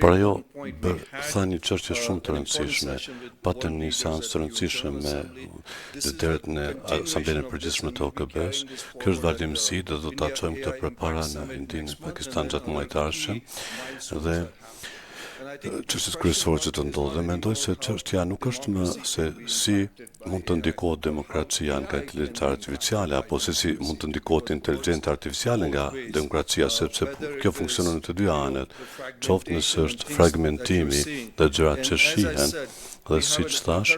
Por ajo tha një çështje shumë të rëndësishme, patëm një seancë të rëndësishme me liderët në Asamblenë e Përgjithshme të OKB-s. Kjo është vazhdimsi dhe do ta çojmë këtë përpara në Indinë e Pakistan gjatë muajit të ardhshëm dhe çështjet kryesore që të ndodhin. Mendoj se çështja nuk është më se si mund të ndikohet demokracia nga inteligjenca artificiale apo se si mund të ndikohet inteligjenca artificiale nga demokracia, sepse kjo funksionon në të dy anët, qoftë nëse është fragmentimi dhe gjërat që shihen. Dhe siç thash,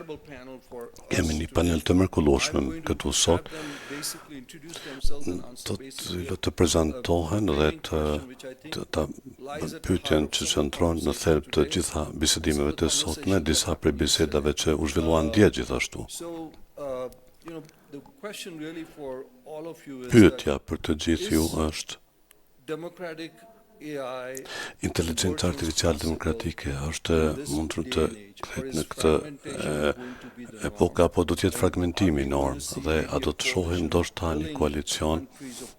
kemi një panel të mrekullueshëm këtu sot, do të prezantohen dhe të pyetjen që qëndron në thelb të gjitha bisedimeve të sotme, disa prej bisedave që u zhvilluan dje gjithashtu. Pyetja për të gjithë ju është: inteligjenca artificiale demokratike është mundur të kthehet në këtë epokë apo do të jetë fragmentimi normë dhe a do të shohim ndoshta një koalicion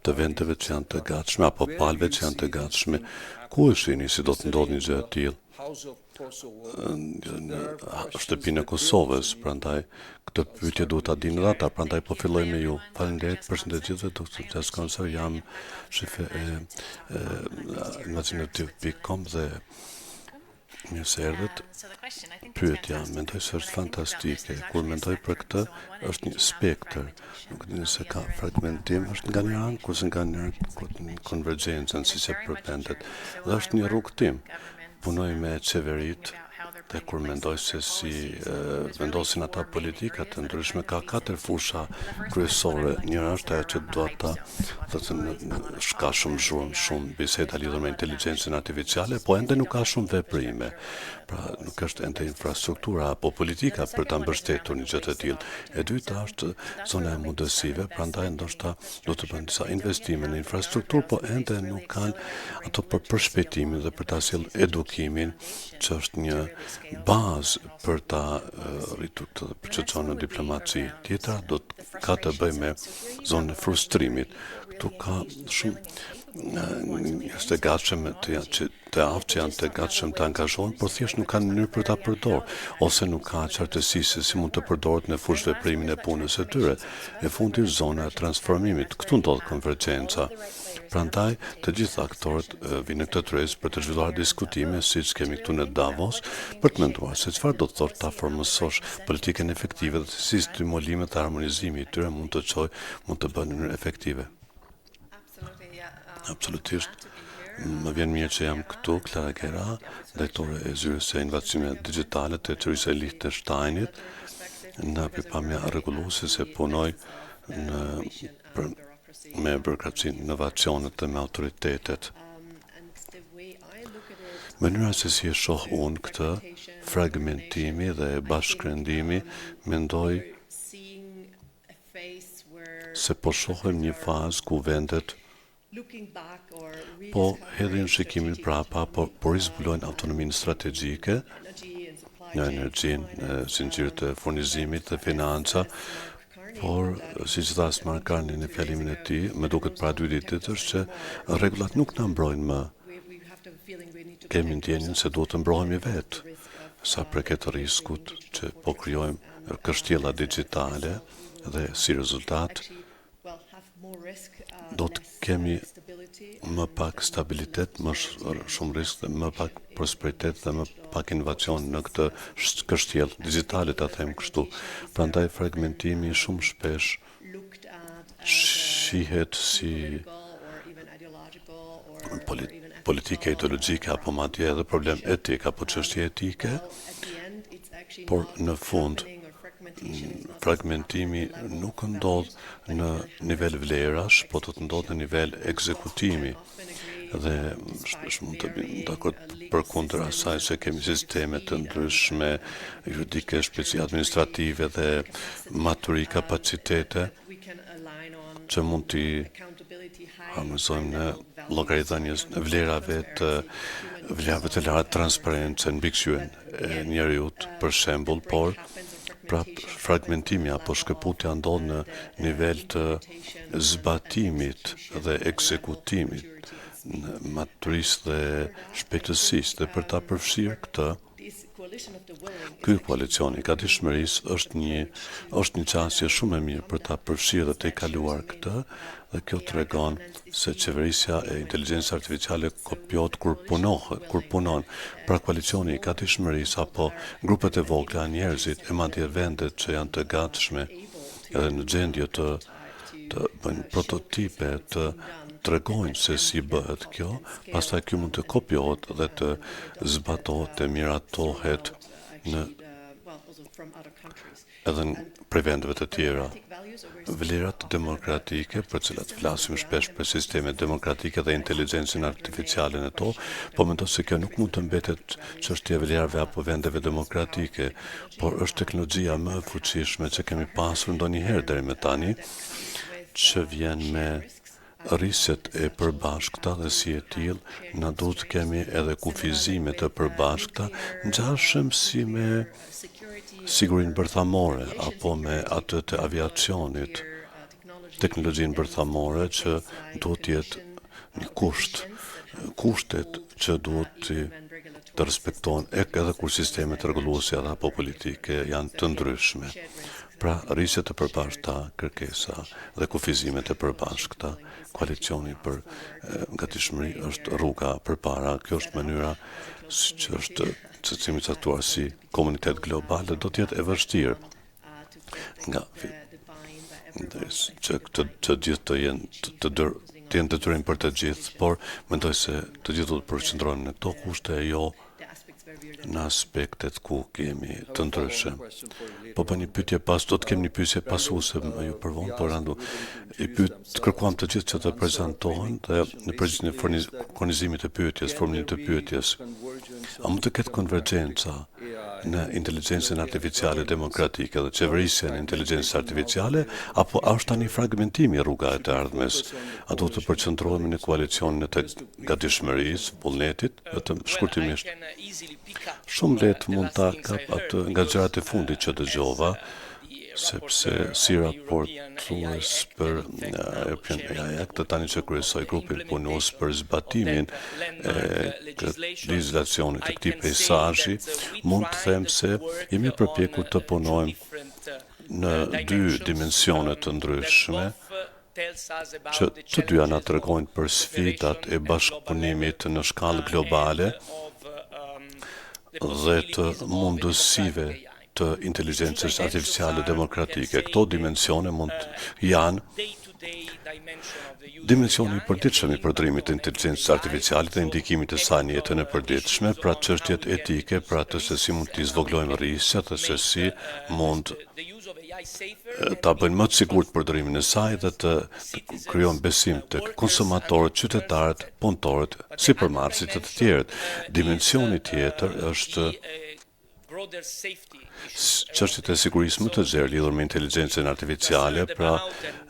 të vendeve që janë të gatshme apo palëve që janë të gatshme? Ku e shihni si do të ndodhë një gjë e tillë? Shtëpinë e Kosovës, prandaj këtë pyetje duhet ta dinë ata, prandaj po filloj me ju. Faleminderit, përshëndetje gjithëve, doktor Jaskonser, jam shefe e imaginative.com dhe mirë se erdhët. Pyetja, mendoj se është fantastike. Kur mendoj për këtë, është një spektër. Nuk di se ka fragmentim, është nga një anë, kurse nga një anë konvergjencën, siç e përmendet. Dhe është një rrugtim. Punoj me qeveritë dhe kur mendoj se si vendosin ata politika të ndryshme, ka 4 fusha kryesore. Njëra është ajo që do ata, ka shumë zhurmë, shumë biseda lidhur me inteligjencën artificiale, po ende nuk ka shumë veprime. Pra nuk është ende infrastruktura apo politika për ta mbështetur një gjë të tillë. E dyta është zona e mundësive, prandaj ndoshta do të bëjnë disa investime në infrastrukturë, po ende nuk kanë ato për përshpejtimin dhe për ta sjellë edukimin, që është një bazë për ta rritur të përçëson në diplomaci. Tjetra ka të bëjë me zonën e frustrimit. Këtu ka shumë njerëz të gatshëm të aftë që janë të gatshëm të angazhohen, por thjesht nuk kanë mënyrë për ta përdorur, ose nuk ka qartësi se si mund të përdoret në fushë veprimin e punës së tyre. E fundit zona e transformimit. Këtu ndodh konvergjenca. Prandaj, të gjithë aktorët vinë në këtë tryezë për të zhvilluar diskutime, siç kemi këtu në Davos, për të menduar se çfarë do të thotë ta formësosh politikën efektive dhe si stimulimet dhe harmonizimi i tyre mund të bëhen në mënyrë efektive. Absolutisht. Më vjen mirë që jam këtu, Klara Gera, drejtore e zyrës së inovacioneve digjitale të qeverisë së Liechtensteinit, në përpamja rregulluese se punoj me bürokracinë, inovacionet dhe me autoritetet. Mënyra se si e shoh unë këtë, fragmentimi dhe bashkërendimi, mendoj se po shohim një fazë ku vendet po hedhin shikimin prapa, po rizbulojnë autonominë strategjike në energjinë, në zinxhirët e furnizimit dhe financa, por siç tha Smarkarni në fjalimin e tij, më duket para 2 ditësh që rregullat nuk na mbrojnë më. Kemi ndjenjen se duhet të mbrohemi vetë, sa përket riskut që po krijojmë kështjella digjitale dhe si rezultat do të kemi më pak stabilitet, më shumë risk dhe më pak prosperitet dhe më pak inovacion në këtë kështjellë digjitale, ta them kështu. Prandaj fragmentimi shumë shpesh shihet si politike ideologjike apo madje edhe problem etik apo çështje etike, por në fund fragmentimi nuk ndodh në nivel vlerash, po do të ndodh në nivel ekzekutimi. Dhe mund të bëjmë dakord përkundër asaj se kemi sisteme të ndryshme juridike, administrative dhe maturi kapacitete që mund t'i harmonizojmë në llogaritdhënies në vlerave të larta, transparencën, mbikëqyrjen e njeriut, për shembull, por fragmentimi apo shkëputja ndodh në nivel të zbatimit dhe ekzekutimit në maturisë dhe shpejtësisë dhe për ta përfshirë këtë, ky koalicion I gatishmërisë është një qasje shumë e mirë për ta përfshirë dhe të kaluar këtë, dhe kjo tregon se qeverisja e inteligjencës artificiale kopjohet kur punon. Pra koalicioni I gatishmërisë apo grupet e vogla njerëzit e madje vendet që janë të gatshme edhe në gjendje të bëjnë prototipe, të tregojnë se si bëhet kjo, pastaj kjo mund të kopjohet dhe të zbatohet, të miratohet edhe prej vendeve të tjera. Vlerat demokratike, për cilat flasim shpesh për sistemet demokratike dhe inteligjencën artificiale në to, po mendoj se kjo nuk mund të mbetet çështje e vlerave apo vendeve demokratike, por është teknologjia më e fuqishme që kemi pasur ndonjëherë deri më tani, që vjen me rrisjet e përbashkëta dhe si e tillë na duhet kemi edhe kufizime të përbashkëta, ngjashëm si me sigurinë bërthamore apo me atë të aviacionit, teknologjinë bërthamore që duhet të jetë një kushtet që duhet të respektohen edhe kur sistemet rregulluese apo politike janë të ndryshme. Pra, rrisjet e përbashkëta, kërkesa dhe kufizimet e përbashkëta, koalicioni për gatishmëri është rruga përpara. Kjo është mënyra që është që kemi caktuar si komunitet global dhe do të jetë e vështirë nga që gjithë të jenë detyrim për të gjithë, por mendoj se të gjithë do të përqendrohen në këto kushte e jo në aspektet ku kemi të ndryshëm. Po një pyetje do të kemi një pyetje pasuese ju përvonë, por randu kërkuam të gjithë që të prezantohen dhe në përgjithësi në furnizimit të pyetjes, formulim të pyetjes. A mund të ketë konvergjenca në inteligjencën artificiale demokratike dhe qeverisjen e inteligjencës artificiale, apo është tani fragmentimi rruga e të ardhmes? A duhet të përqendrohemi në koalicionin e të gatishmërisë, vullnetit, vetëm shkurtimisht? Shumë lehtë mund ta kap atë nga gjërat e fundit që dëgjova, sepse si raportues për këtë tani që kryesoj grupin punues për zbatimin e legislacionit të këtij peizazhi, mund të them se jemi përpjekur të punojmë në dy dimensione të ndryshme, që të dyja na tregojnë për sfidat e bashkëpunimit në shkallë globale dhe të mundësive të inteligjencës artificiale demokratike. Këto dimensione janë dimensioni I përditshëm I përdrimit të inteligjencës artificiale dhe ndikimit të saj në jetën e përditshme, pra çështjet etike, pra të se si mund të zvogëlojmë rrisjet dhe se si mund ta bëjnë më të sigurt përdorimin e saj dhe të krijojnë besim tek konsumatorët, qytetarët, punëtorët, sipërmarrësit e të tjerët. Dimensioni tjetër është çështjet e sigurisë më të gjerë lidhur me inteligjencën artificiale, pra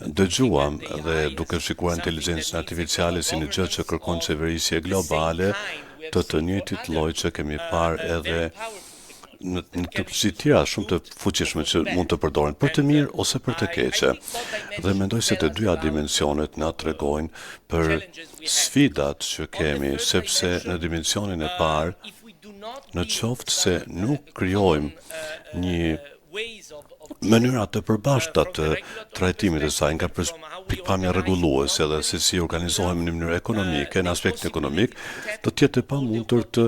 dëgjuam dhe duke shikuar inteligjencën artificiale si një gjë që kërkon qeverisje globale, të njëjtit lloj që kemi parë edhe në teknologji tjera shumë të fuqishme që mund të përdoren për të mirë ose për të keqe. Dhe mendoj se të dyja dimensionet na tregojnë për sfidat që kemi, sepse në dimensionin e parë, në qoftë se nuk krijojmë një mënyra të përbashkëta të trajtimit të saj nga pikpamja rregulluese dhe se si organizohemi në mënyrë ekonomike, në aspektin ekonomik, do të jetë e pamundur të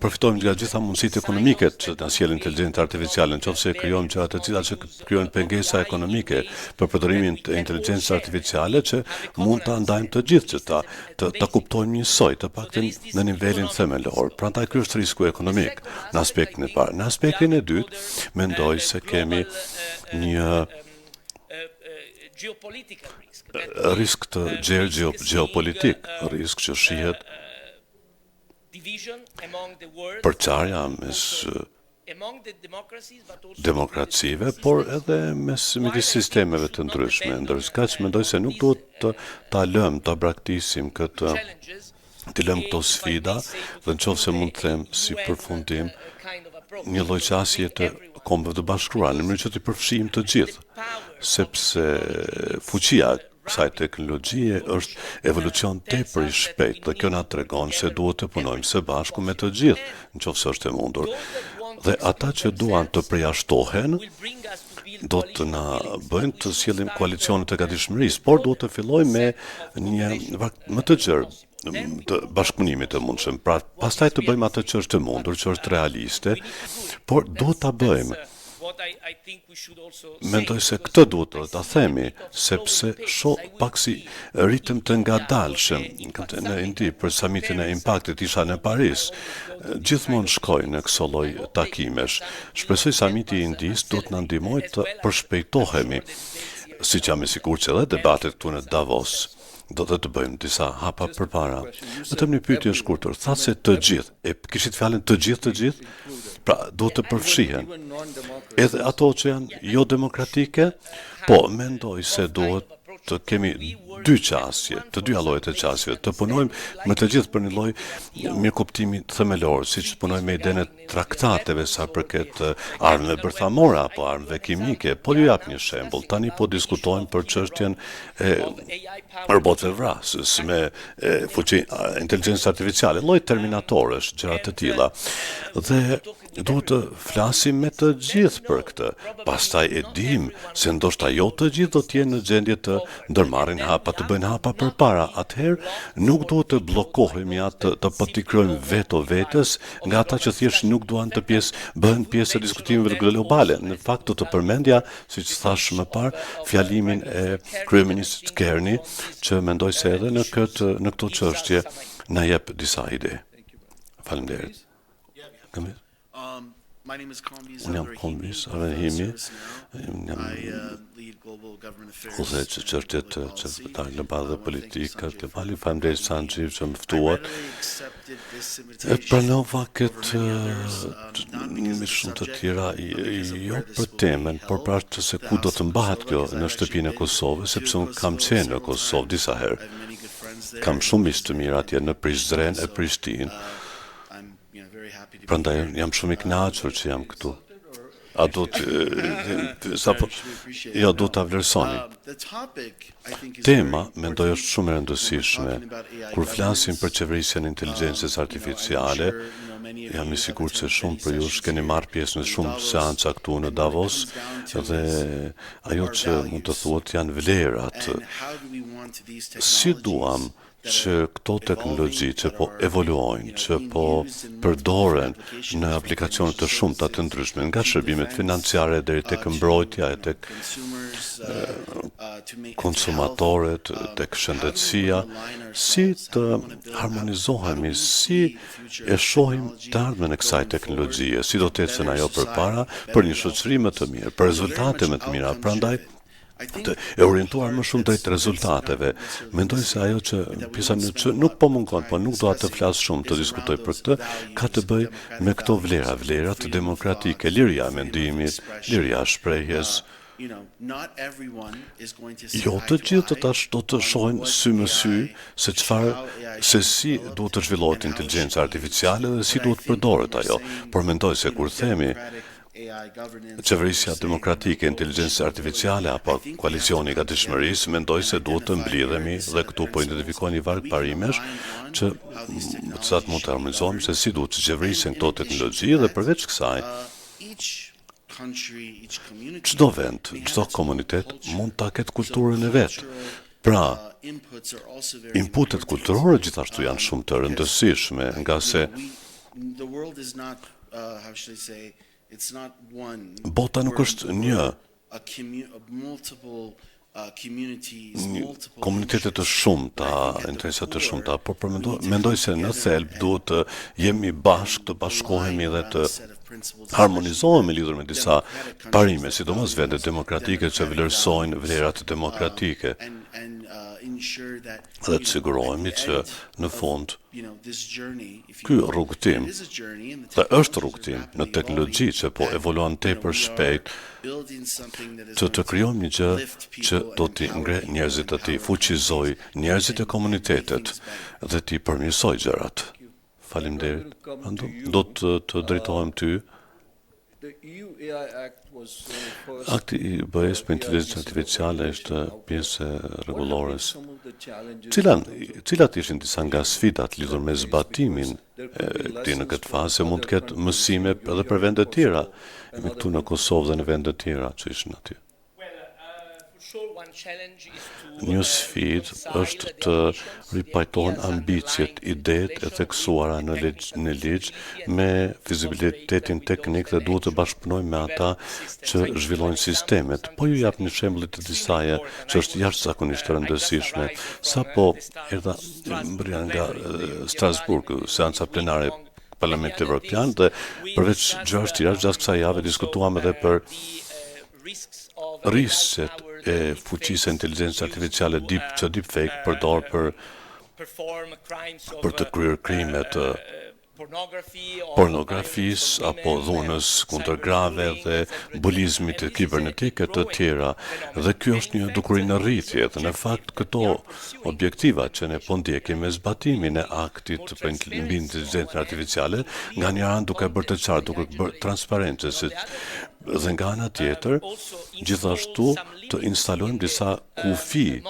përfitojmë nga gjitha mundësitë ekonomike që na sjell inteligjenca artificiale, nëse krijojmë gjëra të cilat që krijojnë pengesa ekonomike për përdorimin të inteligjencës artificiale që mund ta ndajmë të gjithë që ta kuptojmë njësoj, të paktën në nivelin themelor. Prandaj ky është risku ekonomik në aspektin e parë. Në aspektin e dytë, mendoj se kemi një risk të gjerë geopolitik, risk që shihet përçarja mes demokracive, por edhe midis sistemeve të ndryshme. Ndërkaq mendoj se nuk duhet ta lëmë, ta braktisim të lëmë këto sfida, dhe nëse mund të them si përfundim një lloj qasje të kombëve të bashkruara, në mënyrë që të përfshijmë të gjithë, sepse fuqia kësaj teknologjie është evolucion tepër i shpejt dhe kjo na tregon se duhet të punojmë së bashku me të gjithë, nëse është e mundur. Dhe ata që duan të përjashtohen do të na bëjnë të sjellim koalicionet e gatishmërisë, por duhet të fillojmë me një vakt më të gjerë të bashkëpunimit të mundshëm. Pra, pastaj të bëjmë atë që është e mundur, që është realiste, por duhet ta bëjmë. Mendoj se këtë duhet ta themi, sepse shoh pak si ritëm të ngadalshëm. Në Indi për samitin e impaktit isha në Paris. Gjithmonë shkoj në këso lloj takimesh. Shpresoj samiti i Indis do të na ndihmojë të përshpejtohemi, siç jam i sigurt që edhe debatet këtu në Davos do të bëjmë disa hapa përpara. Vetëm një pyetje e shkurtër. Tha se të gjithë, e kishit fjalën të gjithë? Pra, duhet të përfshihen. Edhe ato që janë jo demokratike, po mendoj se duhet të kemi dy qasje, të dy llojet e qasjeve, të punojmë me të gjithë për një lloj mirëkuptimi themelor, siç punojmë me idenë e traktateve sa përket armëve bërthamore apo armëve kimike. Po ju jap një shembull. Tani po diskutojmë për çështjen e robotëve vrasës me fuqi inteligjencë artificiale, lloj terminatorësh, gjëra të tilla. Dhe duhet të flasim me të gjithë për këtë. Pastaj e dim se ndoshta jo të gjithë do të jenë në gjendje të ndërmarrin hapa, të bëjnë hapa përpara. Atëherë nuk duhet të bllokohemi atë të patikrojmë veto vetes nga ata që thjesht nuk duan të bëhen pjesë e diskutimeve globale. Në fakt do të përmendja, siç thash më parë, fjalimin e kryeministit Kerni, që mendoj se edhe në këto çështje na jep disa ide. Faleminderit. Unë jam Kombis Arahimi, udhëheqës së çështjet qytetare globale dhe politike globale. Faleminderit Sanxhi që më ftuat. E pranova këtë me shumë të tjera, jo për temën, por për atë se ku do të mbahet kjo në shtëpinë e Kosovës, sepse unë kam qenë në Kosovë disa herë. Kam shumë miq të mirë atje në Prizren e Prishtinë. Prandaj jam shumë i kënaqur që jam këtu. A do ta vlerësoni. Tema, mendoj, është shumë e rëndësishme. Kur flasim për qeverisjen e inteligjencës artificiale, jam i sigurt se shumë për ju keni marrë pjesë në shumë seanca këtu në Davos, dhe ajo që mund të thuhet janë vlerat. Si duam që këto teknologji që po evoluojnë, që po përdoren në aplikacione të shumta të ndryshme, nga shërbimet financiare deri tek mbrojtja e tek konsumatorët, tek shëndetësia, si të harmonizohemi, si e shohim të ardhmen e kësaj teknologjie, si do të ecën ajo përpara për një shoqëri më të mirë, për rezultate më të mira. Prandaj të e orientuar më shumë drejt rezultateve. Mendoj se ajo që pjesa që nuk po mungon, po nuk doa të flas shumë, të diskutoj për këtë, ka të bëj me këto vlera të demokratike, liria e mendimit, liria e shprehjes. Jo të gjithë do të shohin sy me sy se si duhet të zhvillohet inteligjenca artificiale dhe si duhet përdoret ajo. Por mendoj se kur themi qeverisja demokratike, inteligjencë artificiale apo koalicioni i gatishmërisë, mendoj se duhet të mblidhemi dhe këtu po identifikojnë një varg parimesh që cilat mund të harmonizohemi se si duhet të qeverisen këto teknologji dhe përveç kësaj çdo vend, çdo komunitet mund ta ketë kulturën e vet. Pra, inputet kulturore gjithashtu janë shumë të rëndësishme, nga se bota nuk është një. Komunitete të shumta, interesa të shumta, por mendoj se në thelb duhet të jemi bashkë, të bashkohemi dhe të harmonizohemi lidhur me disa parime, sidomos vende demokratike që vlerësojnë vlerat demokratike. Dhe të sigurohemi që në fund ky rrugtim, dhe është rrugtim në teknologji që po evoluon tepër shpejt, të krijojmë një gjë që do t'i ngre njerëzit, të t'i fuqizoj njerëzit e komunitetet dhe t'i përmirësoj gjërat. Faleminderit. Do të drejtohem ty. Akti i BE-s për inteligjencën artificiale është pjesë e rregullores. Cilat ishin disa nga sfidat lidhur me zbatimin e këtij në këtë fazë, mund të ketë mësime edhe për vende të tjera, jemi këtu në Kosovë dhe në vende të tjera që ishin aty. Një sfidë është të ripajtohen ambicjet, idetë e theksuara në ligj me fizibilitetin teknik dhe duhet të bashkëpunojmë me ata që zhvillojnë sistemet. Po ju jap një shembull të disaje që është jashtëzakonisht e rëndësishme. Sapo erdha nga Strasburg, seanca plenare Parlamentit Evropian dhe përveç gjërave të tjera, gjatë kësaj jave diskutuam edhe për risket e fuqisë e inteligjencës artificiale që deepfake përdor për të kryer krime të pornografisë apo dhunës kundër grave dhe bulizmit të kibernetik e të tjera. Dhe kjo është një dukuri në rritje dhe në fakt këto objektiva që ne po ndjekim me zbatimin e aktit për mbi inteligjencën artificiale nga një anë duke bërë të qartë, duke bërë transparente dhe nga ana tjetër, gjithashtu të instalojmë disa kufi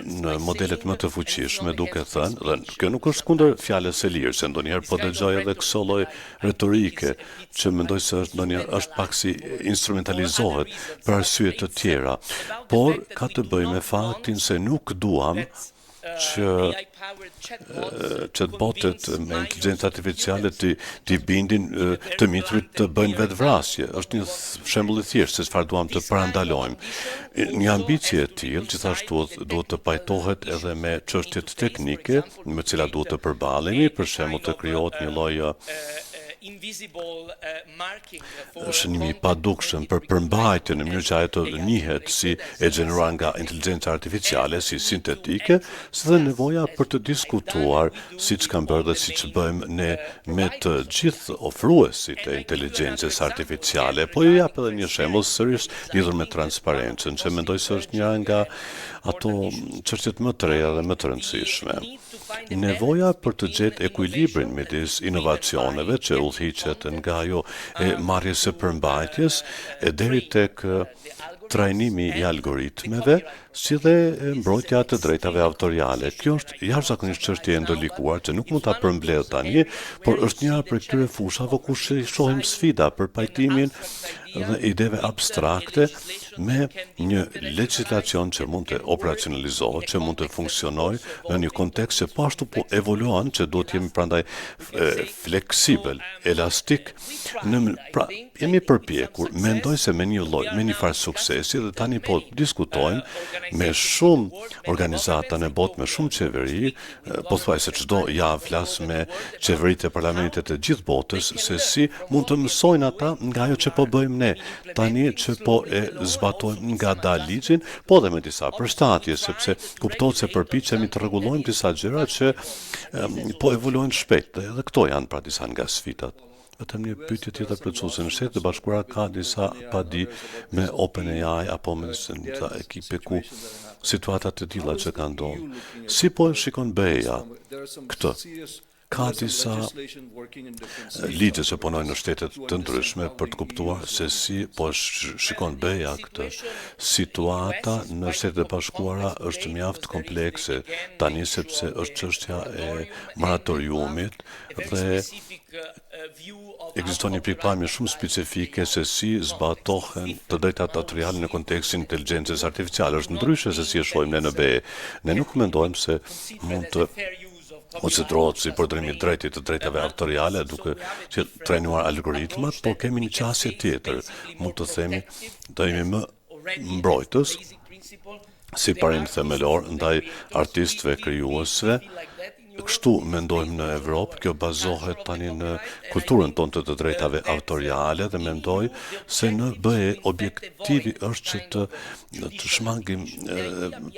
në modelet më të fuqishme, duke thënë, dhe kjo nuk është kundër fjalës së lirë, se ndonjëherë po dëgjoj edhe këso lloj retorike që mendoj se është pak si instrumentalizohet për arsye të tjera, por ka të bëjë me faktin se nuk duam që të botet me inteligjencë artificiale të bindin të mitrit të bëjnë vetvrasje. Është një shembull i thjeshtë se çfarë duam të parandalojmë. Një ambicie e tillë gjithashtu duhet të pajtohet edhe me çështjet teknike me të cilat duhet të përballemi, për shembull të krijohet një lloj shënimi i padukshëm për përmbajtje në mënyrë që ajo të njihet si e gjeneruar nga inteligjenca artificiale, si sintetike, si dhe nevoja për të diskutuar siç kanë bërë dhe siç bëjmë ne me të gjithë ofruesit e inteligjencës artificiale. Po ju jap edhe një shembull sërish lidhur me transparencën, që mendoj se është një nga ato çështjet më të reja dhe më të rëndësishme. Nevoja për të gjetë ekuilibrin midis inovacioneve që udhëhiqet nga ajo e marrjes së përmbajtjes e deri tek trajnimi i algoritmeve, si dhe mbrojtja të drejtave autoriale. Kjo është jashtëzakonisht çështje e ndolikuar që nuk mund ta përmbledh tani, por është njëra prej këtyre fushave ku shohim sfida për pajtimin dhe ideve abstrakte me një legjislacion që mund të operacionalizohet, që mund të funksionojë në një kontekst që po ashtu po evoluon, që duhet jemi prandaj fleksibël, elastik. Pra, jemi përpjekur, mendoj se me një farë suksesi dhe tani po diskutojmë me shumë organizata në botë, me shumë qeveri, pothuajse çdo javë flas me qeveritë e parlamentit të gjithë botës se si mund të mësojnë ata nga ajo që po bëjmë ne, tani që po e zbatojmë nga ligjin, po dhe me disa përshtatje, sepse kuptohet se përpiqemi të rregullojmë disa gjëra që po evoluojnë shpejt, dhe edhe këto janë pra disa nga sfidat. Vetëm një pyetje tjetër plotësuese, në Shtetet e Bashkuara ka disa padi me OpenAI apo me disa ekipe ku situata të tilla që kanë ndodhur. Si po e shikon BE-ja këtë? Ka disa ligje që punojnë në shtetet të ndryshme për të kuptuar se si po shikon BE-ja këtë. Situata në Shtetet e Bashkuara është mjaft komplekse tani sepse është çështja e moratoriumit dhe ekziston një pikpamje shumë specifike se si zbatohen të drejtat autoriale në kontekstin e inteligjencës artificiale. Është ndryshe se si e shohim ne në BE. Ne nuk mendojmë se mund të konsiderohet si përdorimi i drejtit të drejtave autoriale duke që trajnuar algoritmat, por kemi një qasje tjetër. Mund të themi do jemi më mbrojtës si parim themelor ndaj artistëve, krijuesve. Kështu mendojmë në Evropë, kjo bazohet tani në kulturën tonë të drejtave autoriale dhe mendoj se në BE objektivi është që të shmangim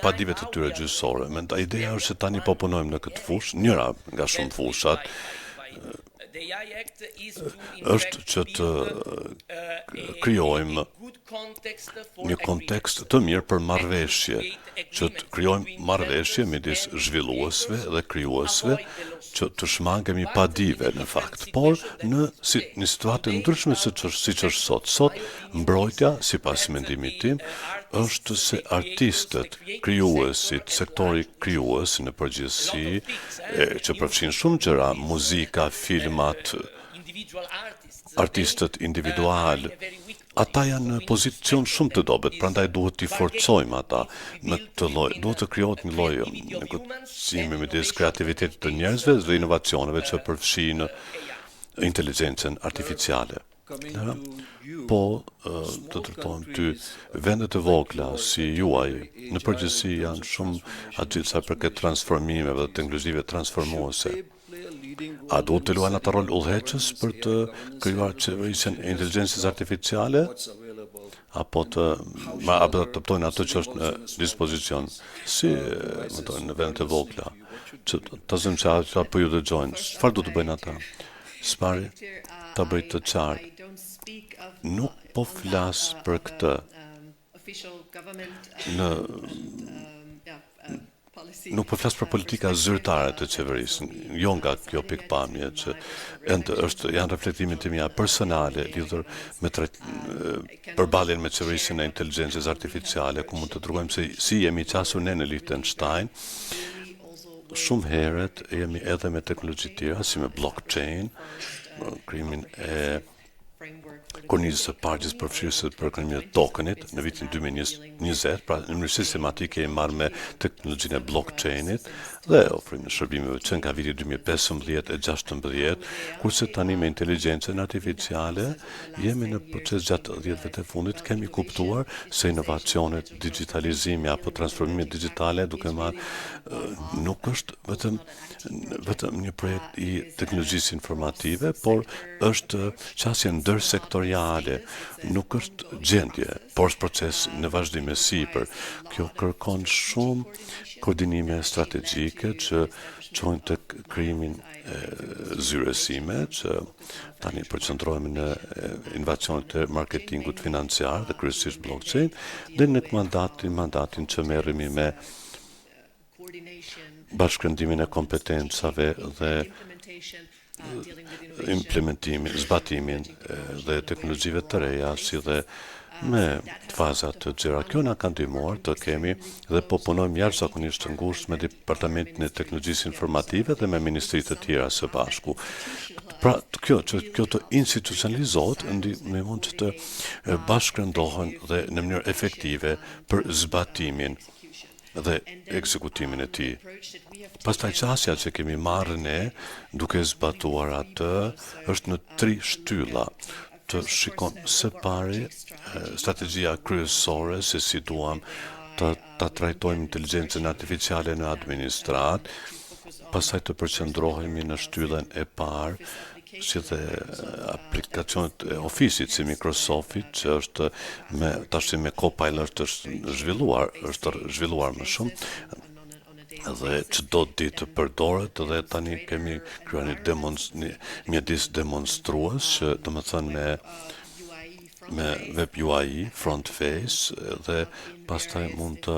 padimet të tyre gjyqësore. Ideja është që tani po punojmë në këtë fushë, njëra nga shumë fushat, është që të krijojmë një kontekst të mirë për marrëveshje, që të krijojmë marrëveshje midis zhvilluesve dhe krijuesve, që të shmangemi pa dive në fakt, por në një situatë ndryshme siç është sot. Sot mbrojtja, sipas mendimit tim, është se artistët, krijuesit, sektori krijues në përgjithësi, që përfshin shumë gjëra, muzika, filmat, artistët individual, ata janë në pozicion shumë të dobët, prandaj duhet t'i forcojmë ata në këtë lloj. Duhet të krijohet një lloj negocimi midis kreativitetit të njerëzve dhe inovacioneve që përfshin inteligjencën artificiale. Po, të trajtojmë ty, vendet e vogla si juaj, në përgjithësi janë shumë aty sa përket transformimeve dhe teknologjive transformuese. A duhet të luajnë ata rol udhëheqës për të krijuar qeverisjen e inteligjencës artificiale? Apo të optojnë atë që është në dispozicion, si në vendet e vogla, që të zëmë që ata po ju dëgjojnë, çfarë du të bëjnë ata? Spari, ta bëj të qartë. Nuk po flas për këtë. Nuk po flas për politika zyrtare të qeverisë, jo nga kjo pikpamje që janë reflektimet e mia personale lidhur me përballjen me qeverisjen e inteligjencës artificiale, ku mund të tregojmë se si jemi qasur ne në Liechtenstein. Shumë herët jemi edhe me teknologji tjera, si me blockchain, krijimin e kornizës së parë përfshirëse për krimimin e tokenit në vitin 2020, pra në mënyrë sistematike jemi marrë me teknologjinë e blockchainit dhe ofrimin e shërbimeve që nga viti 2015 e 2016, kurse tani me inteligjencën artificiale jemi në proces gjatë 10 viteve të fundit, kemi kuptuar se inovacionet, digitalizimi apo transformimet digjitale duke marrë nuk është vetëm një projekt i teknologjisë informative, por është qasje ndërsektoriale, nuk është gjendje, por është proces në vazhdim e sipër. Kjo kërkon shumë koordinime strategjike që çojnë tek krijimin e zyrësime, që tani përqendrohemi në inovacionet e marketingut financiar dhe kryesisht blockchain, dhe në mandatin që merremi me bashkërendimin e kompetencave dhe implementimin, zbatimin dhe teknologjive të reja, si dhe me fazat të gjera. Kjo na ka ndihmuar të kemi dhe po punojmë jashtëzakonisht të ngushtë me Departamentin e Teknologjisë Informative dhe me ministritë të tjera së bashku. Pra, kjo të institucionalizohet, me mund që të bashkërendohen dhe në mënyrë efektive për zbatimin dhe ekzekutimin e tij. Pastaj qasja që kemi marrë ne, duke zbatuar atë, është në 3 shtylla. Të shikon së pari strategjia kryesore se si duam ta trajtojmë inteligjencën artificiale në administrat, pastaj të përqendrohemi në shtyllën e parë, si dhe aplikacionet e Office-it si Microsoft-it, që është tash me Copilot është zhvilluar më shumë, dhe që do ditë të përdoret, dhe tani kemi krijuar një mjedis demonstrues, që do të thënë me web UI, front face, dhe pastaj mund të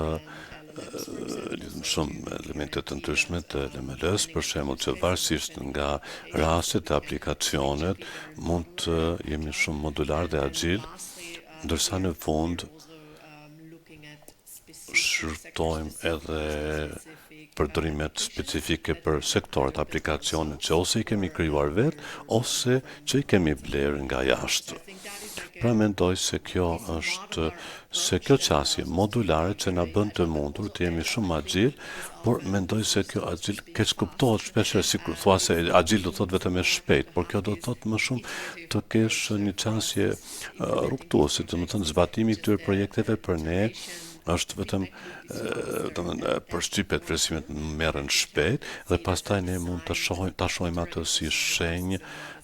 lidhëm shumë elementet të ndryshme të LML-s, për shembull që varësisht nga rastet e aplikacionet mund të jemi shumë modular dhe agjil, ndërsa në fund shërtojmë edhe përdorimet specifike për sektorët aplikacionet që ose i kemi krijuar vetë, ose që i kemi blerë nga jashtë. Pra mendoj se kjo qasje modulare që na bën të mundur të jemi shumë agjil, por mendoj se kjo agjil keq kuptohet shpesh si kur thua se agjil do thot vetëm e shpejt, por kjo do thot më shumë të kesh një qasje rrugtuese, do të thënë zbatimi i këtyre projekteve për ne është vetëm përshtypet presimet merren shpejt dhe pastaj ne mund ta shohim atë si shenjë,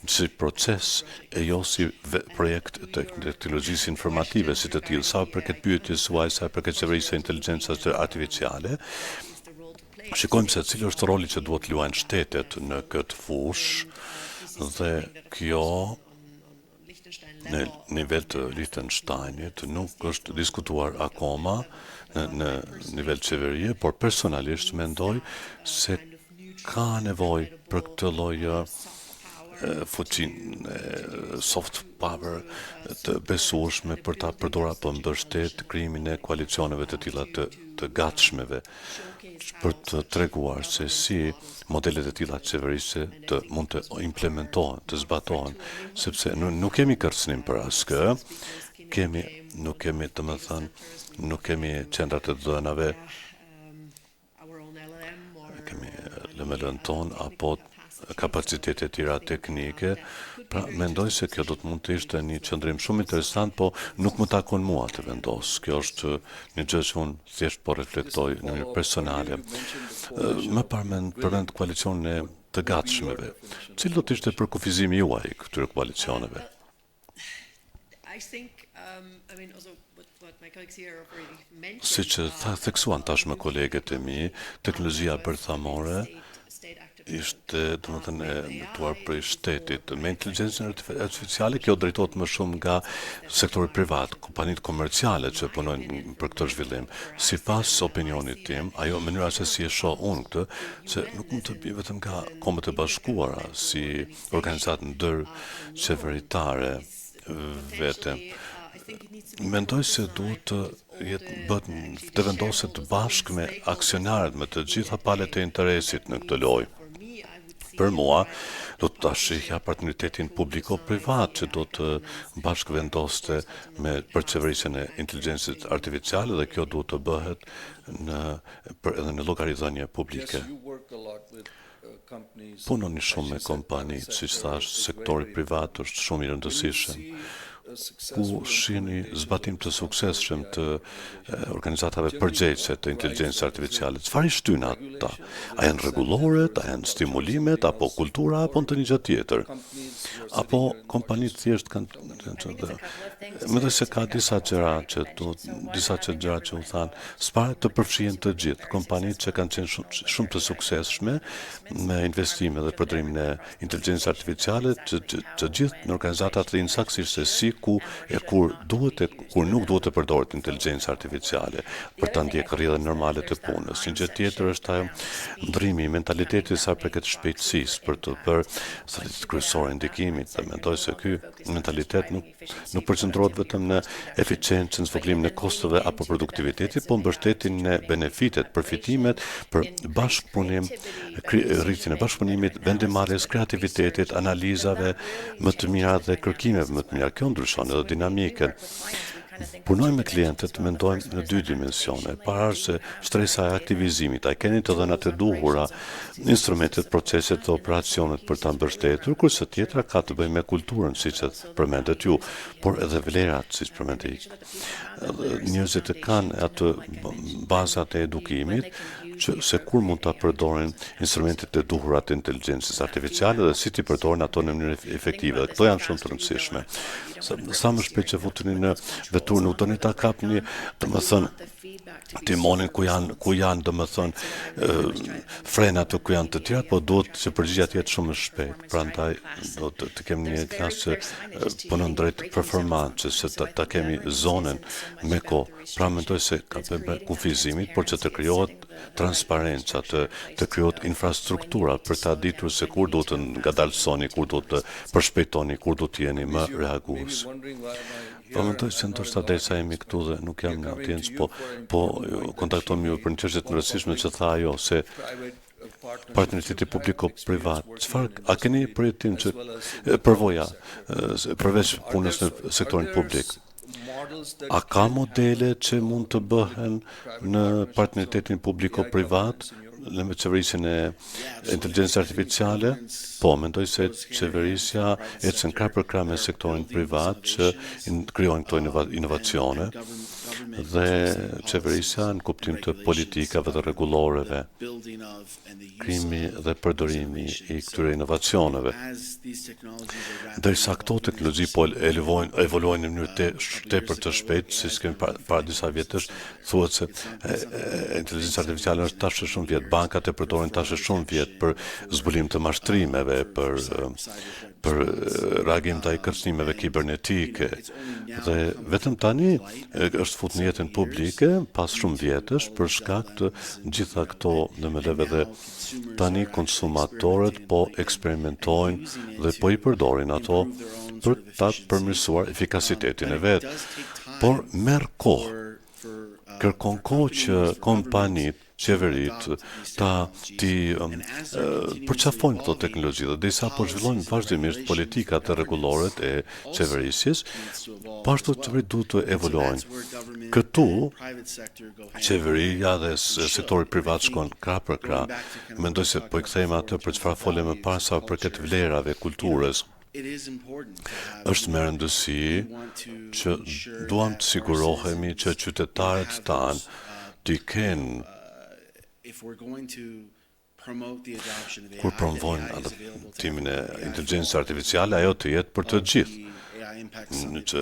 si proces e jo si projekt të teknologjisë informative si të tillë, sa përket pyetjes suaj, sa përket qeverisë së inteligjencës artificiale. Shikojmë se cili është roli që duhet luajnë shtetet në këtë fushë, dhe kjo në nivel të Liechtensteinit nuk është diskutuar akoma në nivel qeverie, por personalisht mendoj se ka nevojë për këtë lloj fuqin soft power të besueshme për ta përdorur për mbështet krijimin e koalicioneve të tilla të gatshmeve, për të treguar se si modelet e tilla qeverisë të mund të implementohen, të zbatohen, sepse nuk kemi kërcënim për askë, nuk kemi qendra të dhënave, kemi LML-n ton apo kapacitete tjera teknike, pra mendoj se kjo do të mund të ishte një qëndrim shumë interesant, po nuk më takon mua të vendos. Kjo është një gjë që unë thjesht po reflektoj në mënyrë personale. Më përmend koalicionin e të gatshmeve. Cili do të ishte përkufizimi juaj këtyre koalicioneve? Siç theksuan tashmë kolegët e mi, teknologjia bërthamore ishte domethënë e mëtuar për shtetit. Me inteligjencën artificiale kjo drejtohet më shumë nga sektori privat, kompanitë komerciale që punojnë për këtë zhvillim. Sipas opinionit tim, ajo mënyra se si e shoh unë këtë, se nuk mund të bëj vetëm nga Kombët e Bashkuara si organizatë ndërqeveritare vete. Mendoj se duhet të vendoset bashkë me aksionarët, me të gjitha palët e interesit në këtë lojë. Për mua, do të shihja partneritetin publiko-privat që do të bashkë vendoste për qeverisjen e inteligjencës artificiale dhe kjo duhet të bëhet edhe në llogaridhënie publike. Punoni shumë me kompani, siç thash, sektori privat është shumë i rëndësishëm. Ku shihni zbatim të suksesshëm të organizatave përgjegjëse të inteligjencës artificiale? Çfarë i shtyn ata? A janë rregulloret, a janë stimulimet, apo kultura, apo në një gjë tjetër? Apo kompanitë thjesht kanë mendoj se ka disa gjëra që u thanë, s'para të përfshihen të gjithë. Kompanitë që kanë qenë shumë të suksesshme me investime dhe përdorimin e inteligjencës artificiale, të gjithë në organizatat rrinë saktësisht se si kur duhet e kur nuk duhet të përdoret inteligjencë artificiale për ta ndjekur rrjedhën normale të punës. Një gjë tjetër është ajo ndrrimi i mentalitetit sa përket shpejtësisë për të bërë strategjitë kryesore ndikimit. Dhe mendoj se ky mentalitet nuk përqendrohet vetëm në eficiencën, zvogëlimin e kosteve apo produktivitetit, po mbështetjen e benefitet, përfitimet për bashkëpunim, rritjen e bashkëpunimit, vendimarrjes, kreativitetit, analizave më të mira dhe kërkimeve më të mira. Kjo ndryshon edhe dinamikën. Punojmë me klientët, mendojmë në dy dimensione. Para është stresa e aktivizimit, a keni të dhënat e duhura, instrumentet, proceset dhe operacionet për ta mbështetur, kurse tjetra ka të bëjë me kulturën, siç e përmendet ju, por edhe vlerat, siç përmendet. Njerëzit kanë atë bazat e edukimit, se kur mund ta përdorin instrumentet e duhura të inteligjencës artificiale dhe si t'i përdorin ato në mënyrë efektive. Dhe këto janë shumë të rëndësishme. Sa më shpejt që futeni në veturë, nuk doni ta kapni, domethënë, timonin ku janë domethënë frenat ku janë të tjera, po duhet që përgjigjja të jetë shumë shpejt. Prandaj do të kemi një klasë që punon drejt performancës, se ta kemi zonën me kohë. Pra mendoj se ka të bëjë me kufizimit, por që të krijohet transparenca, të krijohet infrastruktura për ta ditur se kur duhet të ngadalsoni, kur duhet të përshpejtoni, kur duhet të jeni më reagues. Po mendoj se ndoshta derisa jemi këtu dhe nuk jam në audiencë, po kontaktojmë ju për një çështje të rëndësishme që tha ajo se partneriteti publiko-privat. A keni përjetim që përvoja përveç punës në sektorin publik? A ka modele që mund të bëhen në partneritetin publiko-privat në qeverisjen e inteligjencës artificiale? Po, mendoj se qeverisja ecën krah për krah me sektorin privat që krijojnë këto inovacione. dhe qeverisja në kuptim të politikave dhe rregulloreve, krijimi dhe përdorimi i këtyre inovacioneve. Ndërsa këto teknologji po evoluojnë në mënyrë tepër të shpejtë, siç kemi para disa vjetësh, thuhet se inteligjenca artificiale është tash shumë vjet, bankat e përdorin tash shumë vjet për zbulim të mashtrimeve, për reagim ndaj kërcënimeve kibernetike, dhe vetëm tani është futur në jetën publike pas shumë vjetësh për shkak të gjitha këto domethënë dhe tani konsumatorët po eksperimentojnë dhe po i përdorin ato për ta përmirësuar efikasitetin e vet. Por merr kohë. Kërkon kohë që kompanitë, qeveritë ti përqafojnë këto teknologji dhe disa po zhvillojnë vazhdimisht politikat e rregulloret e qeverisjes, po ashtu qeveritë duhet të evoluojnë. Këtu qeveria dhe sektori privat shkon krah për krah. Mendoj se po i kthejmë atë për çfarë folëm më parë sa përket vlerave, kulturës. Është me rëndësi që duam të sigurohemi që qytetarët tanë të kenë kur promovojnë adaptimin e inteligjencës artificiale, ajo të jetë për të gjithë. Që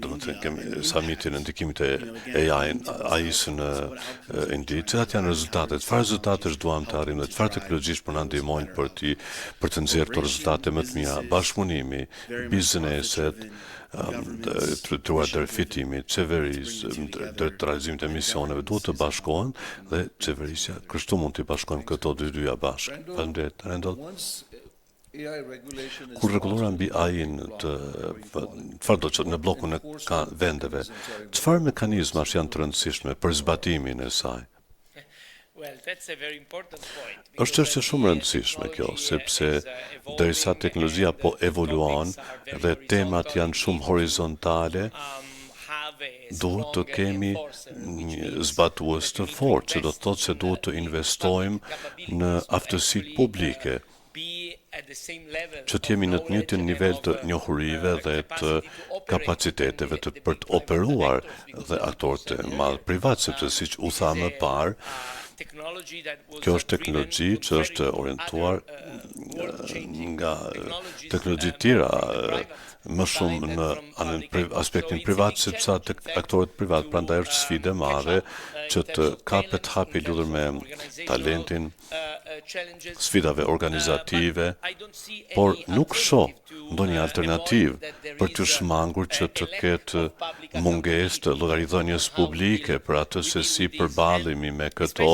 domethënë kemi samitin e ndikimit e AI-s në Indi, cilat janë rezultatet, çfarë rezultatesh duam të arrijmë dhe çfarë teknologjish po na ndihmojnë për të nxjerrë këto rezultate më të mira, bashkëpunimi, bizneset, truar deri fitimit, qeverisë, deri të realizimit të misioneve duhet të bashkohen dhe qeverisja kështu mund të bashkojmë këto dyja bashkë. Faleminderit, Randall. Kur rregullora mbi AI-n çfarë do të thotë në bllokun e vendeve, çfarë mekanizmash janë të rëndësishme për zbatimin e saj? Është çështje shumë e rëndësishme kjo, sepse derisa teknologjia po evoluon dhe temat janë shumë horizontale, duhet të kemi një zbatues të fortë, që do të thotë se duhet të investojmë në aftësitë publike, që t'jemi në të njëjtin nivel të njohurive dhe të kapaciteteve për të operuar dhe aktorët e madh privat, sepse siç u tha më parë, kjo është teknologji që është orientuar nga teknologji tjera më shumë në aspektin privat, sepse aktorët privat, prandaj është sfidë e madhe që të kapet hapi lidhur me talentin, sfidave organizative, por nuk shoh ndonjë alternativë për të shmangur që të ketë mungesë të llogaridhënies publike për atë se si përballemi me këto,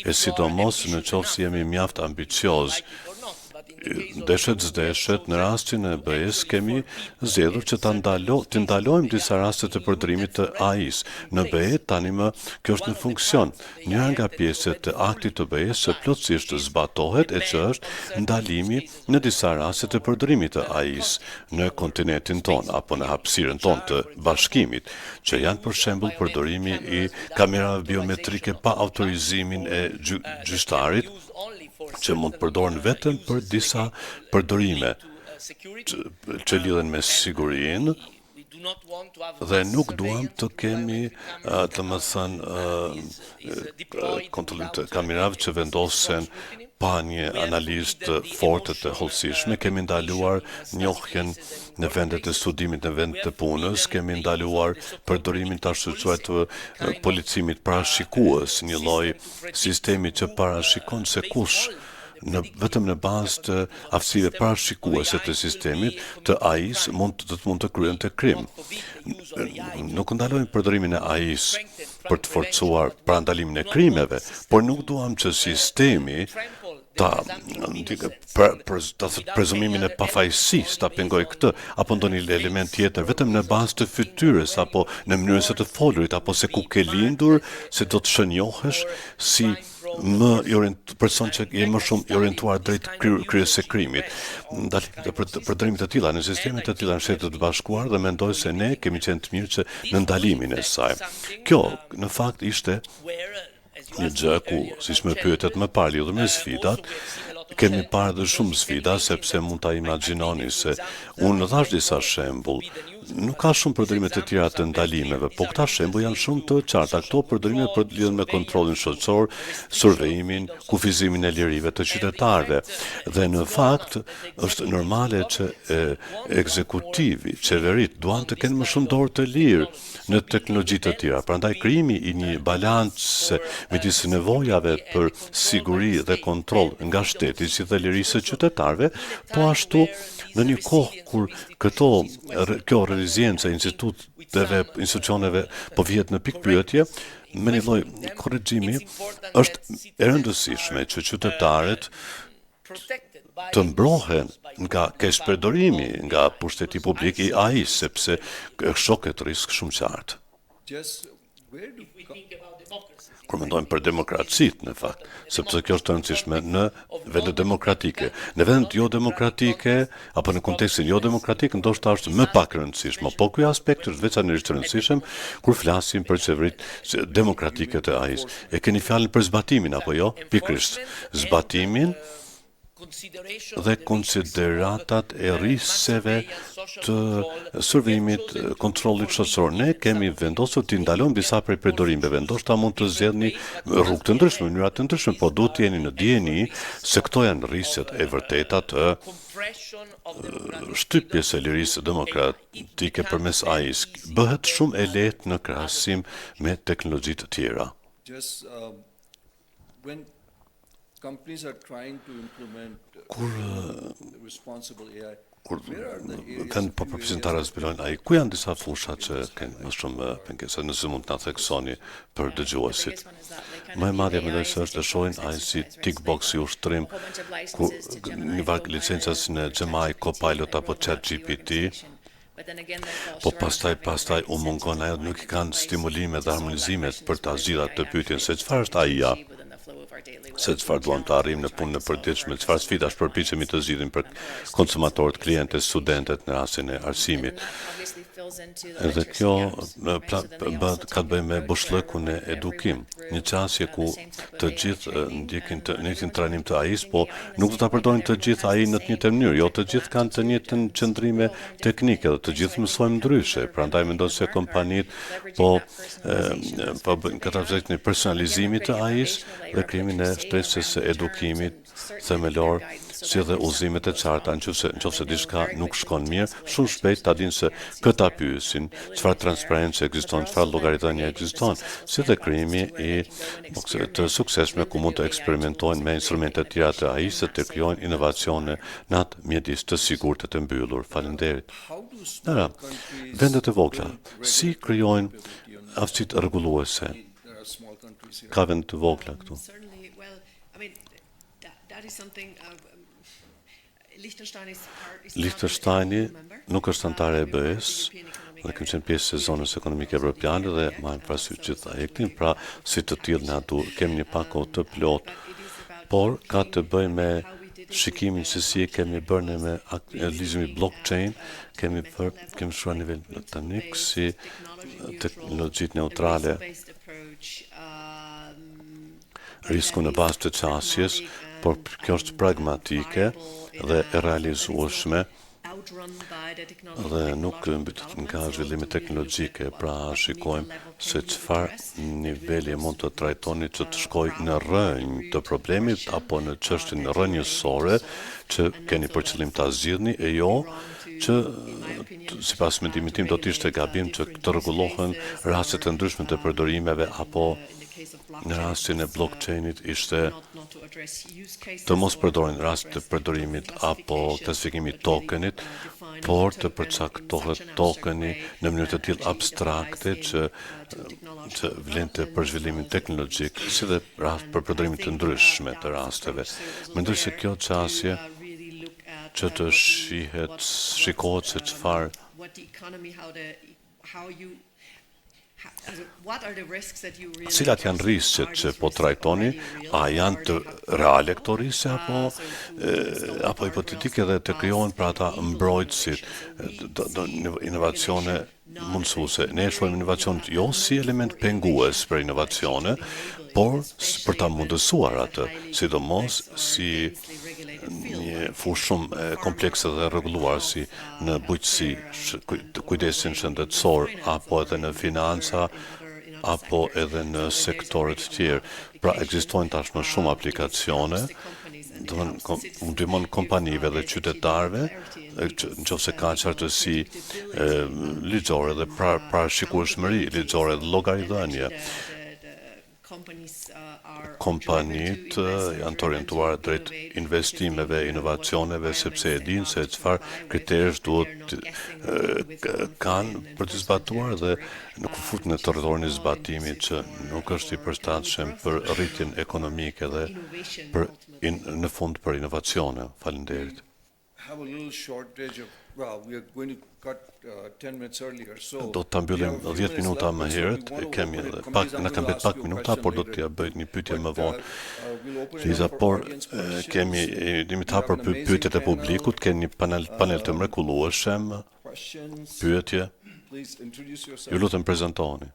e sidomos në qoftë se jemi mjaft ambicioz. Deshet, në rastin e BE-s kemi zgjedhur që të ndalojmë disa raste të përdorimit të AI-s. Në BE tani kjo është në funksion. Njëra nga pjesët e aktit të BE-s që plotësisht zbatohet e që është ndalimi në disa raste të përdorimit të AI-s në kontinentin ton apo në hapësirën ton të bashkimit, që janë për shembull përdorimi i kamerave biometrike pa autorizimin e gjyqtarit, që mund të përdoren vetëm për disa përdorime që lidhen me sigurinë, dhe nuk duam të kemi, kontrollim të kamerave që vendosen pa një analizë të fortë të hollësishme. Kemi ndaluar njohjen në vendet e studimit, në vendet të punës, kemi ndaluar përdorimin të ashtuar të policimit parashikues, një lloj sistemi që parashikon se kush vetëm në bazë të aftësive parashikuese të sistemit të AI-s mund të kryejnë krim. Nuk ndalojmë përdorimin e AI-s për të forcuar parandalimin e krimeve, por nuk duam që sistemi prezumimin e pafajësisë ta pengoj këtë, apo ndonjë element tjetër, vetëm në bazë të fytyrës, apo në mënyrën se të folurit, apo se ku ke lindur, se do të shënjohesh si person që je më shumë i orientuar drejt kryes së krimit. Ndalimit e përdorimit të tilla në sistemet të tilla në Shtetet e Bashkuara, dhe mendoj se ne kemi qenë të mirë që në ndalimin e saj. Kjo, në fakt, ishte një gjë ku, siç më pyetet më parë lidhur me sfidat, kemi parë dhe shumë sfida, sepse mund ta imagjinoni se unë thash disa shembull, nuk ka shumë përdorime të tjera të ndalimeve, po këta shembuj janë shumë të qarta. Këto përdorime lidhen me kontrollin shoqëror, survejimin, kufizimin e lirive të qytetarëve. Dhe në fakt është normale që ekzekutivi, qeverit duan të kenë më shumë dorë të lirë në teknologji të tjera. Prandaj krijimi i një balance midis nevojave për siguri dhe kontroll nga shteti si dhe lirisë së qytetarëve, po ashtu në një kohë kur kjo reziliencë e institucioneve po vihet në pikpyetje, me një lloj korrigjimi është e rëndësishme që qytetarët të mbrohen nga keqpërdorimi nga pushteti publik i AI-s, sepse shoket risk shumë qartë. Kur mendojmë për demokracitë, në fakt, sepse kjo është e rëndësishme në vende demokratike. Në vend jo demokratike, apo në kontekstin jo demokratik, ndoshta është më pak e rëndësishme, po ky aspekt është veçanërisht i rëndësishëm kur flasim për qeveritë demokratike të AI-s. E keni fjalën për zbatimin apo jo? Pikërisht, zbatimin dhe konsideratat e rriseve të survejimit kontrollit shoqëror. Ne kemi vendosur të ndalojmë disa prej përdorimeve. Ndoshta mund të zgjedhni rrugë të ndryshme, mënyra të ndryshme, po duhet të jeni në dijeni se këto janë rriset e vërteta të shtypjes së lirisë demokratike përmes AI-s. Bëhet shumë e lehtë në krahasim me teknologji të tjera. Kur vend po përpiqen ta razbilojnë AI, ku janë disa fusha që kanë më shumë pengesa, nëse mund të na theksoni për dëgjuesit. Më e madhja mendoj se është të shohin AI si tick box i ushtrim, ku një varg licencas në Gemini, Copilot apo ChatGPT, po pastaj u mungon ajo, nuk i kanë stimulime dhe harmonizimet për ta zgjidhur të pyetjen se çfarë është AI-ja, se çfarë duam të arrijmë në punën e përditshme, çfarë sfidash përpiqemi të zgjidhim për konsumatorët, klientët, studentët në rastin e arsimit. Edhe kjo ka të bëjë me bushllëkun e edukim, një qasje ku të gjithë ndjekin të njëjtin trajnim të AI-s, po nuk do ta përdorin të gjithë AI në të njëjtën mënyrë, jo të gjithë kanë të njëjtën qëndrime teknike dhe të gjithë mësojmë ndryshe. Prandaj mendoj se kompanitë po bëjnë këtë aspektin e personalizimit të AI-s dhe krijimin e shtresës së edukimit themelor, si dhe udhëzimet e qarta, nëse diçka nuk shkon mirë, shumë shpejt ta dinë se këta pyesin, çfarë transparencë ekziston, çfarë llogaritënie ekziston, si dhe krijimi i të suksesshme ku mund të eksperimentojnë me instrumente të tjera të AI-s të krijojnë inovacione në atë mjedis të sigurt të mbyllur. Faleminderit. Vendet e vogla, si krijojnë aftësitë rregulluese? Ka vende të vogla këtu. Liechtensteini nuk është antare e BE-s, dhe kemi qenë pjesë e zonës ekonomike evropiane dhe marrim parasysh gjithë projektin, pra si të tillë na kemi një pakot të plot, por ka të bëjë me shikimin se si kemi bërë ne me ligjin blockchain, kemi shruar nivel tanik si teknologjitë neutrale, risku në bazë të qasjes, por kjo është pragmatike dhe e realizueshme dhe nuk mbetet nga zhvillimet teknologjike, pra shikojmë se çfarë niveli mund të trajtoni që të shkojë në rrënjë të problemit apo në çështjen rrënjësore që keni për qëllim ta zgjidhni e jo që sipas mendimit tim do të ishte gabim që të rregullohen raste të ndryshme të përdorimeve apo në rastin e blockchainit ishte të mos përdoren rast të përdorimit apo klasifikimit tokenit, por të përcaktohet tokeni në mënyrë të tillë abstrakte që vlente për zhvillimin teknologjik, si dhe rast për përdorimin të ndryshme të rasteve. Mendoj se kjo çështje që të shikohet se çfarë cilat janë rrisqet që po trajtoni, a janë të reale këto rrisqe apo hipotetike dhe të krijohen për ata mbrojtësit, inovacione mundësuese. Ne shohim inovacionet jo si element pengues për inovacione, por për ta mundësuar atë, sidomos si një fushë shumë komplekse dhe rregulluar si në bujqësi, kujdesin shëndetësor, apo edhe në financa, apo edhe në sektorët tjerë. Pra, ekzistojnë tashmë shumë aplikacione, ndihmon kompanive dhe qytetarëve, nëse ka qartësi ligjore dhe parashikueshmëri ligjore dhe llogaridhënie. Kompanitë janë të orientuar drejt investimeve, inovacioneve, sepse e dinë se çfarë kriterësh duhet kanë për të zbatuar dhe nuk u futën në territorin e zbatimit që nuk është i përshtatshëm për rritjen ekonomike dhe në fund për inovacione. Faleminderit. Do të mbyllim 10 minuta më herët, na kanë mbet pak minuta, por do t'ja bëj një pyetje më vonë. Liza, por kemi të hapur për pyetjet e publikut, keni një panel të mrekullueshëm, pyetje. Ju lutem prezantohuni.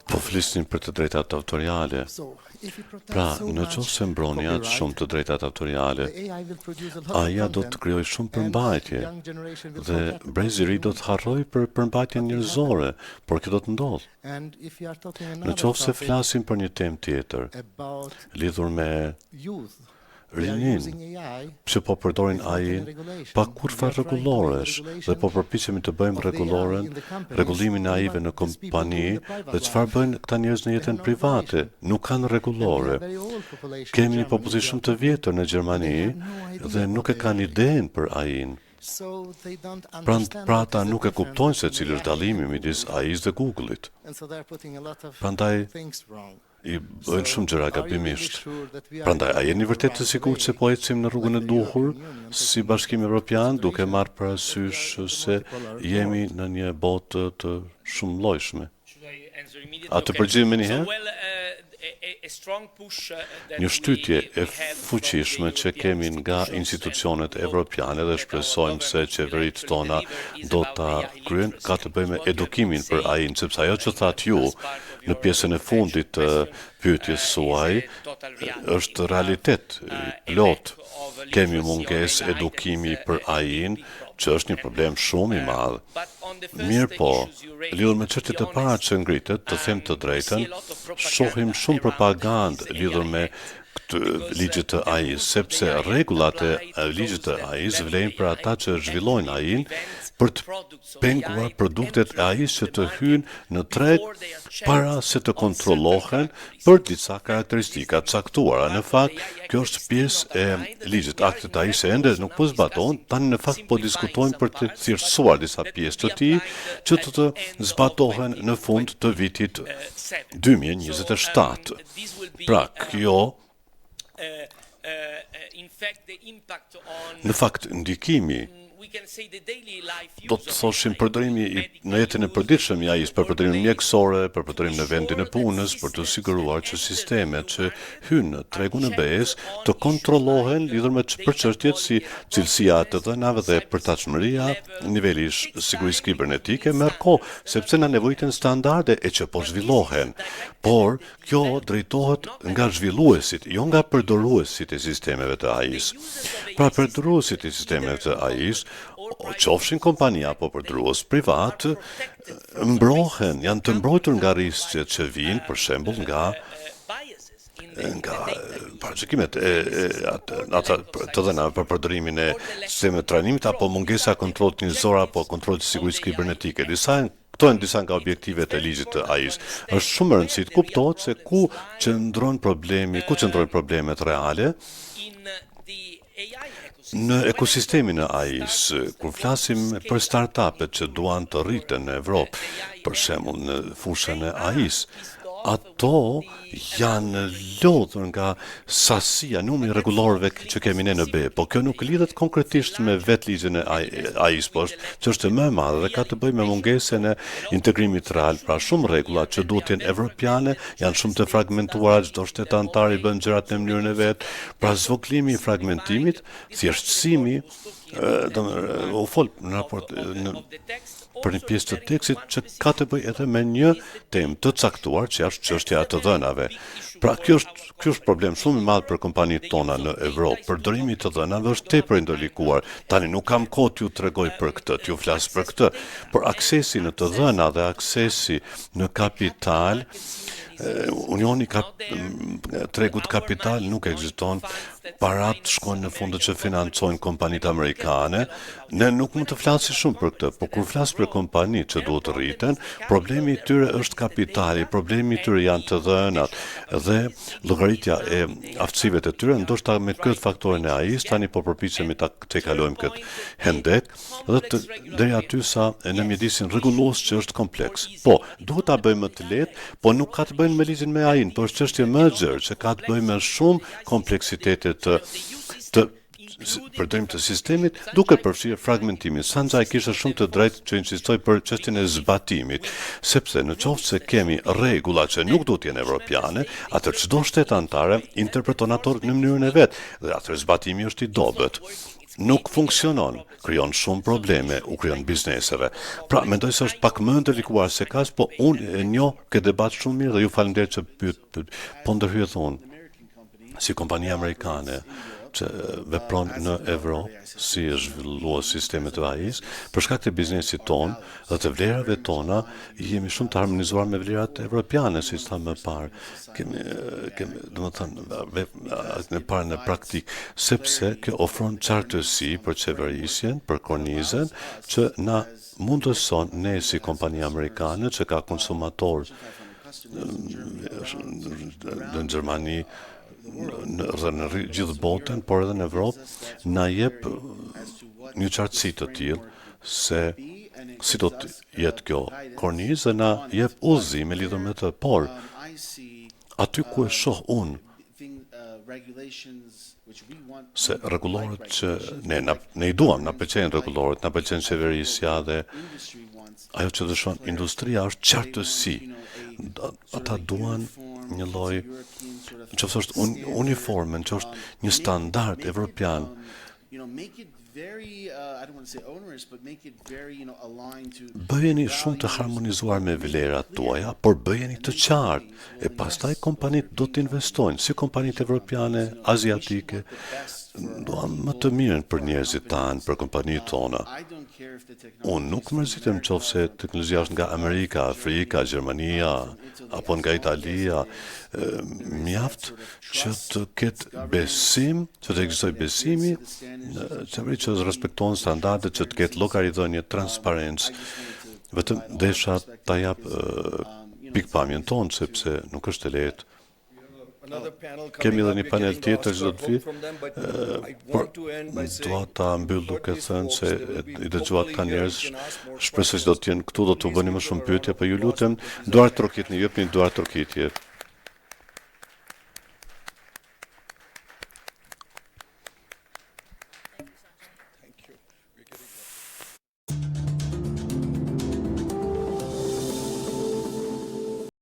Po flisnin për të drejtat autoriale. Pra, në qoftë se mbroni aq shumë të drejtat autoriale, AI-ja do të krijojë shumë përmbajtje dhe brezi i ri do të harrojë për përmbajtjen njerëzore, por kjo do të ndodhë. Në qoftë se flasim për një temë tjetër, lidhur me rinin, që po përdorin AI pa kurrë rregulloresh dhe po përpiqemi të bëjmë rregullimin e AI-ve në kompani dhe çfarë bëjnë këta njerëz në jetën private, nuk kanë rregullore. Kemi një popullim shumë të vjetër në Gjermani dhe nuk e kanë idenë për AI-n. Pra ata nuk e kuptojnë se cili është dallimi midis AI-s dhe Google-it. Prandaj i bëjnë shumë gjëra gabimisht. Prandaj, a jeni vërtet të sigurt se po ecim në rrugën e duhur si Bashkimi Evropian, duke marrë parasysh se jemi në një botë të shumëllojshme? A të përgjigjem njëherë? Një shtytje e fuqishme që kemi nga institucionet evropiane dhe shpresojmë se qeveritë tona do ta kryejnë ka të bëjë me edukimin për AI-n, sepse ajo që thatë ju në pjesën e fundit të pyetjes suaj është realitet plot. Kemi mungesë edukimi për AI-n, që është një problem shumë i madh. Mirë po, lidhur me çështjet e para që ngritet, të them të drejtën, shohim shumë propagandë lidhur me këtë ligjet të AI-s, sepse rregullat e ligjit të AI-s vlejnë për ata që zhvillojnë AI-n për të penguar produktet e AI-s që të hyjnë në treg para se të kontrollohen për disa karakteristika të caktuara. Në fakt, kjo është pjesë e ligjit aktit AI se ende nuk po zbatohen, tani në fakt po diskutojnë për të thjeshtësuar disa pjesë të tij që të zbatohen në fund të vitit 2027. Pra, kjo në fakt ndikimi do të thoshim përdorimi në jetën e përditshme i AI-s për përdorimin mjekësore, për përdorimin në vendin e punës, për të siguruar që sistemet që hyjnë në tregun e BE-s të kontrollohen lidhur me çështjet si cilësia e të dhënave dhe përtashmëria, niveli i sigurisë kibernetike, merr kohë, sepse na nevojiten standarde e që po zhvillohen. Por kjo drejtohet nga zhvilluesit, jo nga përdoruesit e sistemeve të AI-s. Pra përdoruesit e sistemeve të AI-s, qofshin kompani apo përdorues privat, mbrohen, janë të mbrojtur nga rrezikët që vijnë, për shembull, nga paragjykimet të dhënave për përdorimin e sistemeve të trajnimit apo mungesa e kontrollit njerëzor apo kontrollit të sigurisë kibernetike. Këto janë disa nga objektivet e ligjit të AI-s. Është shumë e rëndësishme të kuptohet se ku qëndron problemi, ku qëndrojnë problemet reale Në ekosistemin e AI-s, kur flasim për startupet që duan të rriten në Evropë, për shembull në fushën e AI-s, ato janë lodhur nga sasia, numri rregullorëve që kemi ne në BE, po kjo nuk lidhet konkretisht me vetë ligjen e AI-s, po është çështje më e madhe dhe ka të bëjë me mungesën e integrimit real. Pra shumë rregulla që duhet të jenë evropiane janë shumë të fragmentuara, çdo shtet antar i bën gjërat në mënyrën e vet. Pra zvogëlimi i fragmentimit, thjeshtësimi, u fol në raport për një pjesë të tekstit që ka të bëjë edhe me një temë të caktuar që është çështja e të dhënave. Pra ky është problem shumë i madh për kompanitë tona në Evropë. Përdorimi i të dhënave është tepër i ndërlikuar. Tani nuk kam kohë t'ju tregoj për këtë, t'ju flas për këtë, por aksesi në të dhëna dhe aksesi në kapital, Unioni tregut kapital nuk ekziston, parat shkojnë në fundet që financojnë kompanitë amerikane. Ne nuk mund të flasim shumë për këtë, por kur flas për kompanitë që duhet të rriten, problemi i tyre është kapitali, problemi i tyre janë të dhënat dhe llogaritja e aftësive të tyre, ndoshta me këtë faktorin e AI-s, tani po përpiqemi ta kalojmë këtë hendek dhe deri aty sa në mjedisin rregullues që është kompleks. Po, duhet ta bëjmë më të lehtë, po nuk ka të bëjë me ligjin me AI-n, por është çështje më e gjerë që ka të bëjë me shumë kompleksitete të përdorim të sistemit, duke përfshirë fragmentimin. Sanxhaj kishte shumë të drejtë që insistoi për çështjen e zbatimit, sepse në qoftë se kemi rregulla që nuk duhet të jenë evropiane, atëherë çdo shtet antare interpreton ato në mënyrën e vet, dhe atëherë zbatimi është i dobët. Nuk funksionon, krijon shumë probleme, u krijon bizneseve. Pra, mendoj se është pak më ndërlikuar se kaq, po unë e njoh këtë debat shumë mirë dhe ju falenderoj që pyet. Po ndërhyet unë si kompani amerikane që vepron në Evropë, si e zhvilluar sistemet e AI-s, për shkak të biznesit ton dhe të vlerave tona, jemi shumë të harmonizuar me vlerat evropiane, siç thamë më parë. Kemi domethënë në praktik, sepse kjo ofron qartësi për qeverisjen, për kornizën, që na mundëson ne si kompani amerikane që ka konsumator në Gjermani dhe në gjithë botën, por edhe në Evropë, na jep një qartësi të tillë se si do të jetë kjo kornizë dhe na jep udhëzim me lidhur me të, por aty ku e shoh unë se rregullorët që ne i duam, na pëlqejnë rregullorët, na pëlqen qeverisja dhe ajo që dëshon industria është qartësi. Ata duan një lloj që është uniforme, që është një standard evropian. Bëjeni shumë të harmonizuar me vlerat tuaja, por bëjeni të qartë, e pastaj kompanitë do të investojnë, si kompanitë evropiane, aziatike, duan më të mirën për njerëzit tanë, për kompanitë tona. Unë nuk mërzitem qofse teknologjia është nga Amerika, Afrika, Gjermania, apo nga Italia, mjaft që të ketë besim, që të ekzistojë besimi, që të respektohen standardet, që të ketë llogaridhënie, transparencë. Vetëm desha ta jap pikpamjen tonë, sepse nuk është e lehtë. Kemi edhe një panel tjetër që do të vi, por dua ta mbyll duke thënë se i dëgjuat ka njerëz, shpresoj që do të jenë këtu, do t'u bëni më shumë pyetje, po ju lutem, duart trokitni, jepni duart trokitje.